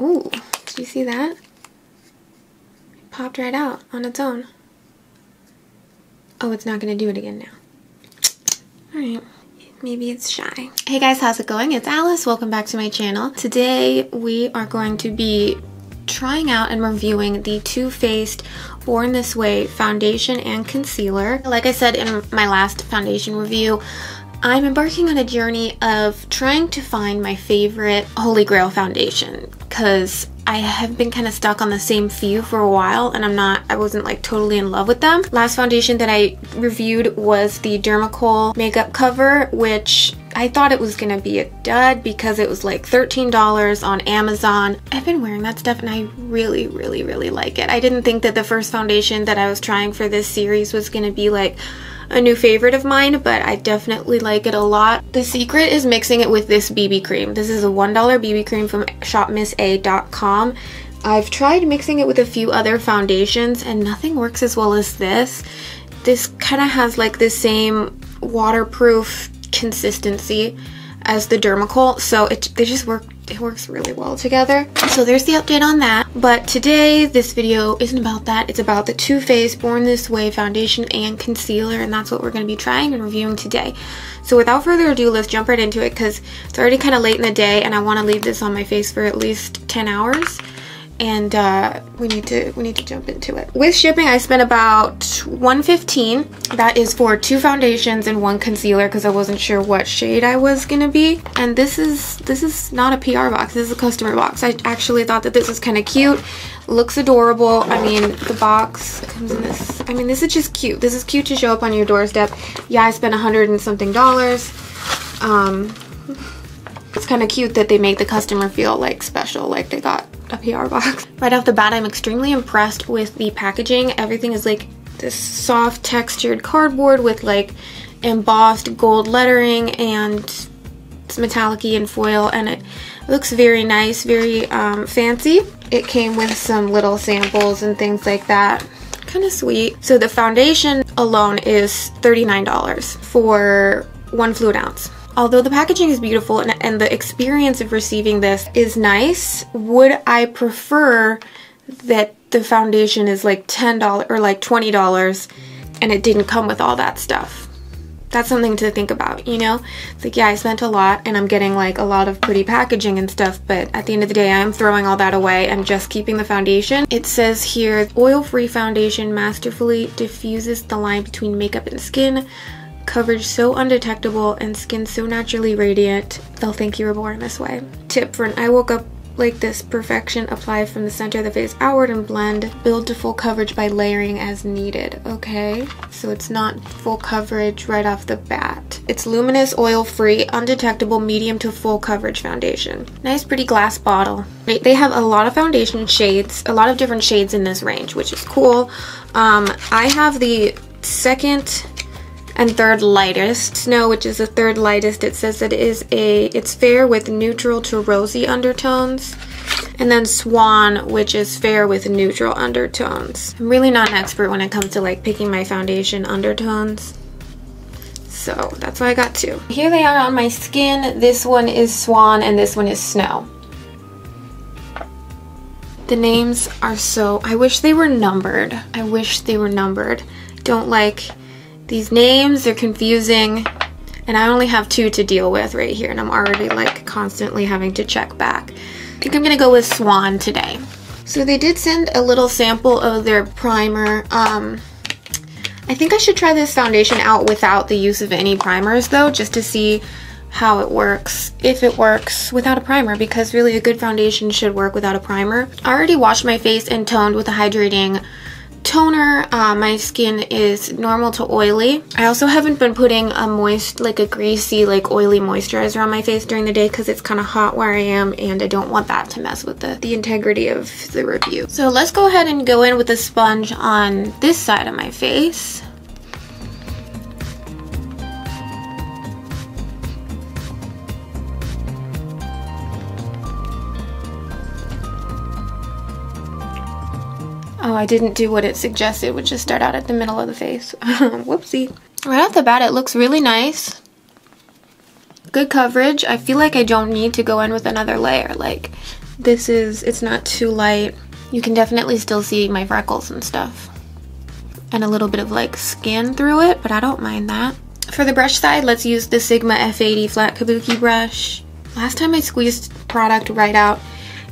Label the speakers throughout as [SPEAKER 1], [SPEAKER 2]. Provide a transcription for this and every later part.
[SPEAKER 1] Ooh, did you see that? It popped right out on its own. Oh, it's not gonna do it again now. Alright, maybe it's shy. Hey guys, how's it going? It's Alice. Welcome back to my channel. Today we are going to be trying out and reviewing the Too Faced Born This Way foundation and concealer. Like I said in my last foundation review, I'm embarking on a journey of trying to find my favorite Holy Grail foundation because I have been kind of stuck on the same few for a while and I wasn't like totally in love with them. Last foundation that I reviewed was the Dermacol makeup cover, which I thought it was gonna be a dud because it was like $13 on Amazon. I've been wearing that stuff and I really like it. I didn't think that the first foundation that I was trying for this series was gonna be like a new favorite of mine, but I definitely like it a lot. The secret is mixing it with this BB cream. This is a $1 BB cream from shopmissa.com. I've tried mixing it with a few other foundations and nothing works as well as this. This kind of has like the same waterproof consistency as the Dermacol, so they just work. It works really well together. So there's the update on that. But today, this video isn't about that. It's about the Too Faced Born This Way foundation and concealer, and that's what we're going to be trying and reviewing today. So without further ado, let's jump right into it because it's already kind of late in the day and I want to leave this on my face for at least 10 hours. And we need to jump into it. With shipping, I spent about $115. That is for 2 foundations and 1 concealer because I wasn't sure what shade I was gonna be. And this is not a PR box. This is a customer box. I actually thought that this was kind of cute. Looks adorable. I mean, the box comes in this. I mean, this is just cute. This is cute to show up on your doorstep. Yeah, I spent $100 and something. It's kind of cute that they make the customer feel like special, like they got a PR box. Right off the bat, I'm extremely impressed with the packaging. Everything is like this soft textured cardboard with like embossed gold lettering, and it's metallic-y and foil, and it looks very nice, very fancy. It came with some little samples and things like that. Kind of sweet. So the foundation alone is $39 for 1 fluid ounce. Although the packaging is beautiful and the experience of receiving this is nice, would I prefer that the foundation is like $10 or like $20 and it didn't come with all that stuff? That's something to think about, you know? It's like, yeah, I spent a lot and I'm getting like a lot of pretty packaging and stuff, but at the end of the day, I'm throwing all that away and just keeping the foundation. It says here, oil-free foundation masterfully diffuses the line between makeup and skin. Coverage so undetectable and skin so naturally radiant, they'll think you were born this way. Tip for an I woke up like this perfection: apply from the center of the face outward and blend. Build to full coverage by layering as needed. Okay, so it's not full coverage right off the bat. It's luminous, oil-free, undetectable, medium to full coverage foundation. Nice pretty glass bottle. They have a lot of foundation shades, a lot of different shades in this range, which is cool. I have the second and third lightest. Snow, which is the third lightest, it says that it's fair with neutral to rosy undertones. And then Swan, which is fair with neutral undertones. I'm really not an expert when it comes to like picking my foundation undertones, so that's why I got 2. Here they are on my skin. This one is Swan and this one is Snow. The names are so, I wish they were numbered. I wish they were numbered. Don't like these names, are confusing, and I only have 2 to deal with right here, and I'm already like constantly having to check back. I think I'm gonna go with Swan today. So they did send a little sample of their primer. I think I should try this foundation out without the use of any primers though, just to see how it works, if it works without a primer, because really a good foundation should work without a primer. I already washed my face and toned with a hydrating toner. My skin is normal to oily. I also haven't been putting a greasy, like oily moisturizer on my face during the day because it's kind of hot where I am and I don't want that to mess with the integrity of the review. So let's go ahead and go in with a sponge on this side of my face. Oh, I didn't do what it suggested, which is start out at the middle of the face. Whoopsie. Right off the bat, it looks really nice. Good coverage. I feel like I don't need to go in with another layer. Like, It's not too light. You can definitely still see my freckles and stuff. And a little bit of like skin through it, but I don't mind that. For the brush side, let's use the Sigma F80 flat kabuki brush. Last time I squeezed product right out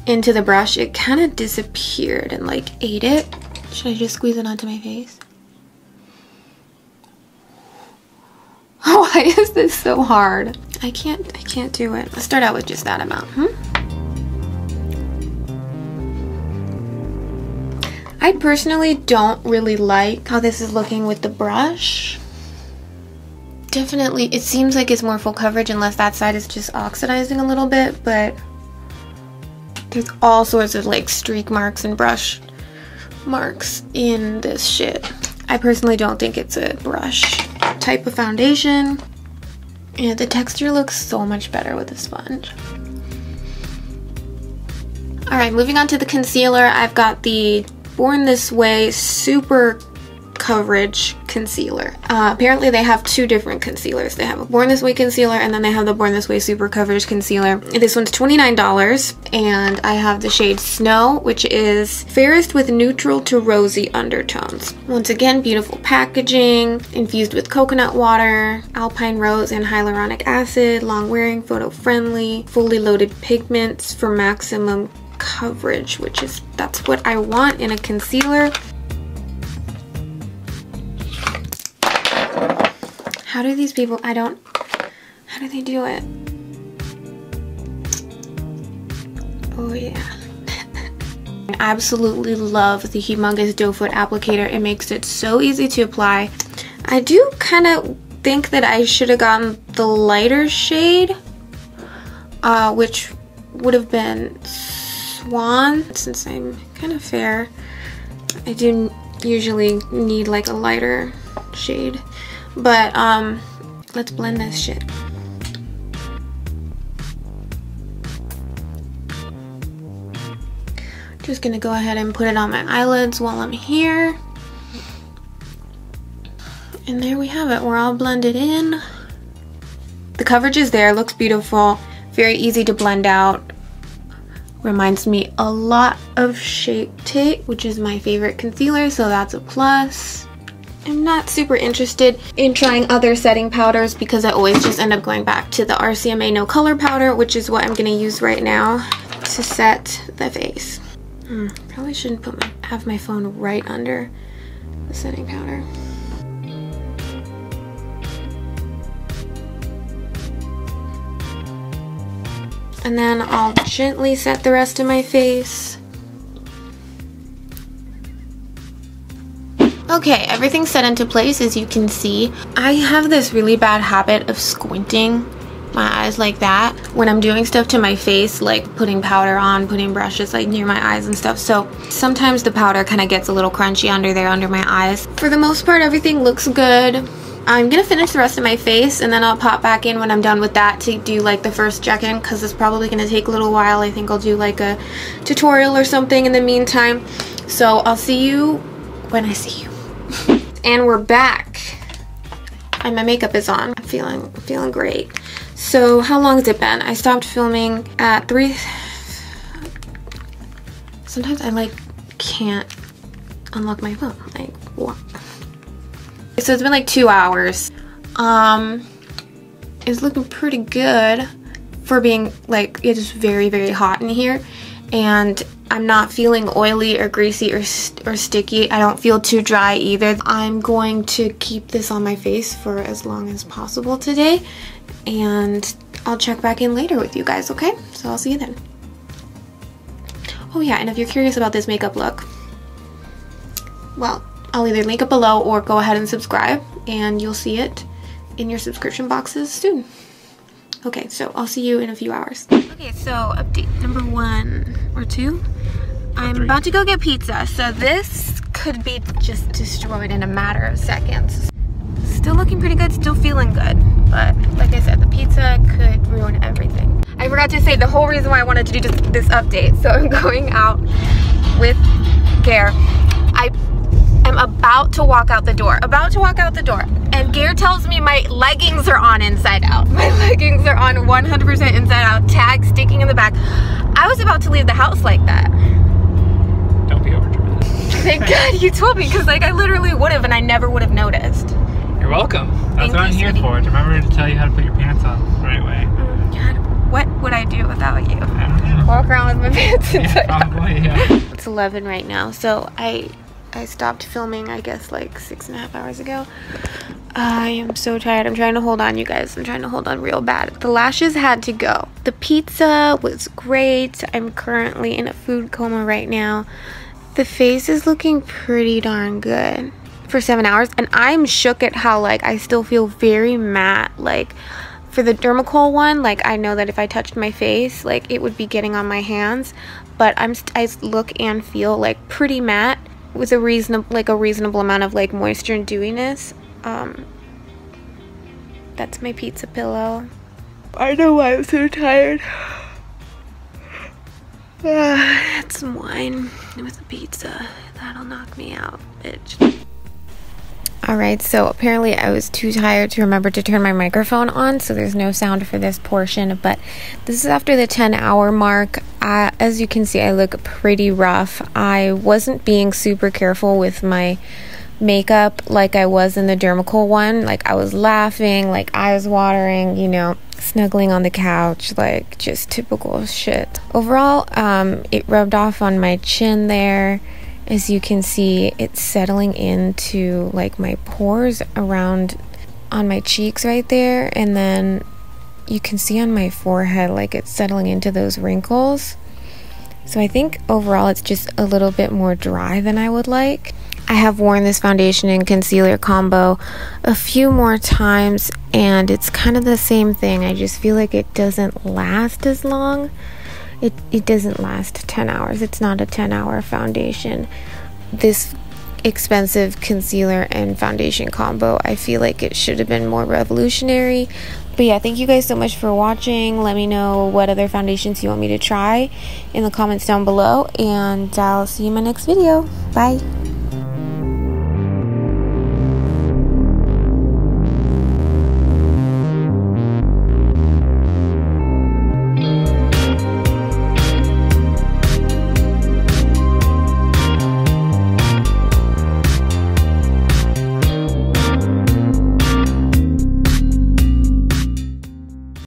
[SPEAKER 1] into the brush, it kind of disappeared and like ate it. Should I just squeeze it onto my face? Why is this so hard? I can't do it. Let's start out with just that amount. I personally don't really like how this is looking with the brush. Definitely, it seems like it's more full coverage unless that side is just oxidizing a little bit, but there's all sorts of like streak marks and brush marks in this shit. I personally don't think it's a brush type of foundation. Yeah, the texture looks so much better with a sponge. Alright, moving on to the concealer, I've got the Born This Way Super Coverage Concealer. Apparently they have two different concealers. They have a Born This Way concealer and then they have the Born This Way Super Coverage Concealer. This one's $29 and I have the shade Snow, which is fairest with neutral to rosy undertones. Once again, beautiful packaging, infused with coconut water, alpine rose and hyaluronic acid, long wearing, photo friendly, fully loaded pigments for maximum coverage, that's what I want in a concealer. How do these people, how do they do it? Oh yeah. I absolutely love the Humongous Doe Foot applicator. It makes it so easy to apply. I do kind of think that I should have gotten the lighter shade, which would have been Swan, since I'm kind of fair. I do usually need like a lighter shade. But let's blend this shit. Just gonna go ahead and put it on my eyelids while I'm here. And there we have it. We're all blended in. The coverage is there, looks beautiful, very easy to blend out. Reminds me a lot of Shape Tape, which is my favorite concealer, so that's a plus. I'm not super interested in trying other setting powders because I always just end up going back to the RCMA No Color Powder, which is what I'm going to use right now to set the face. Probably shouldn't have my phone right under the setting powder. And then I'll gently set the rest of my face. Okay, everything's set into place, as you can see. I have this really bad habit of squinting my eyes like that when I'm doing stuff to my face, like putting powder on, putting brushes like near my eyes and stuff. So sometimes the powder kind of gets a little crunchy under there, under my eyes. For the most part, everything looks good. I'm gonna finish the rest of my face and then I'll pop back in when I'm done with that to do like the first check-in, because it's probably gonna take a little while. I think I'll do like a tutorial or something in the meantime. So I'll see you when I see you. And we're back. And my makeup is on. I'm feeling great. So how long has it been? I stopped filming at 3. Sometimes I like can't unlock my phone. Like what? So it's been like 2 hours. It's looking pretty good for being like, it is very, very hot in here. And I'm not feeling oily or greasy or sticky. I don't feel too dry either. I'm going to keep this on my face for as long as possible today. And I'll check back in later with you guys, okay? So I'll see you then. Oh yeah, and if you're curious about this makeup look, well, I'll either link it below or go ahead and subscribe and you'll see it in your subscription boxes soon. Okay, so I'll see you in a few hours. Okay, so update number 1 or 2. I'm about to go get pizza, so this could be just destroyed in a matter of seconds. Still looking pretty good, still feeling good, but like I said, the pizza could ruin everything. I forgot to say the whole reason why I wanted to do this update. So I'm going out with Gare. I'm about to walk out the door. And Gare tells me my leggings are on inside out. My leggings are on 100% inside out. Tag sticking in the back. I was about to leave the house like that.
[SPEAKER 2] Don't be overdramatic.
[SPEAKER 1] Thank God you told me, because like I literally would have and I never would have noticed.
[SPEAKER 2] You're welcome. That's what I'm here for. To remember to tell you how to put your pants on the right way.
[SPEAKER 1] God, what would I do without you?
[SPEAKER 2] I don't know.
[SPEAKER 1] Walk around with my pants inside out.
[SPEAKER 2] Probably, yeah.
[SPEAKER 1] It's 11 right now, so I stopped filming, I guess, like 6.5 hours ago. I am so tired. I'm trying to hold on, you guys. I'm trying to hold on real bad. The lashes had to go. The pizza was great. I'm currently in a food coma right now. The face is looking pretty darn good for 7 hours. And I'm shook at how, like, I still feel very matte. Like, for the Dermacol one, like, I know that if I touched my face, like, it would be getting on my hands. But I look and feel, like, pretty matte with a reasonable amount of, like, moisture and dewiness. That's my pizza pillow. I know why I'm so tired. Had some wine with a pizza. That'll knock me out, bitch. Alright, so apparently I was too tired to remember to turn my microphone on, so there's no sound for this portion, but this is after the 10-hour mark. As you can see, I look pretty rough. I wasn't being super careful with my makeup like I was in the Dermacol one. Like, I was laughing, like eyes watering, you know, snuggling on the couch, like just typical shit. Overall, it rubbed off on my chin there. As you can see, it's settling into like my pores around on my cheeks right there, and then you can see on my forehead, like it's settling into those wrinkles. So I think overall it's just a little bit more dry than I would like. I have worn this foundation and concealer combo a few more times, and it's kind of the same thing. I just feel like it doesn't last as long. It doesn't last 10 hours. It's not a 10-hour foundation. This expensive concealer and foundation combo, I feel like it should have been more revolutionary. But yeah, thank you guys so much for watching. Let me know what other foundations you want me to try in the comments down below, and I'll see you in my next video. Bye.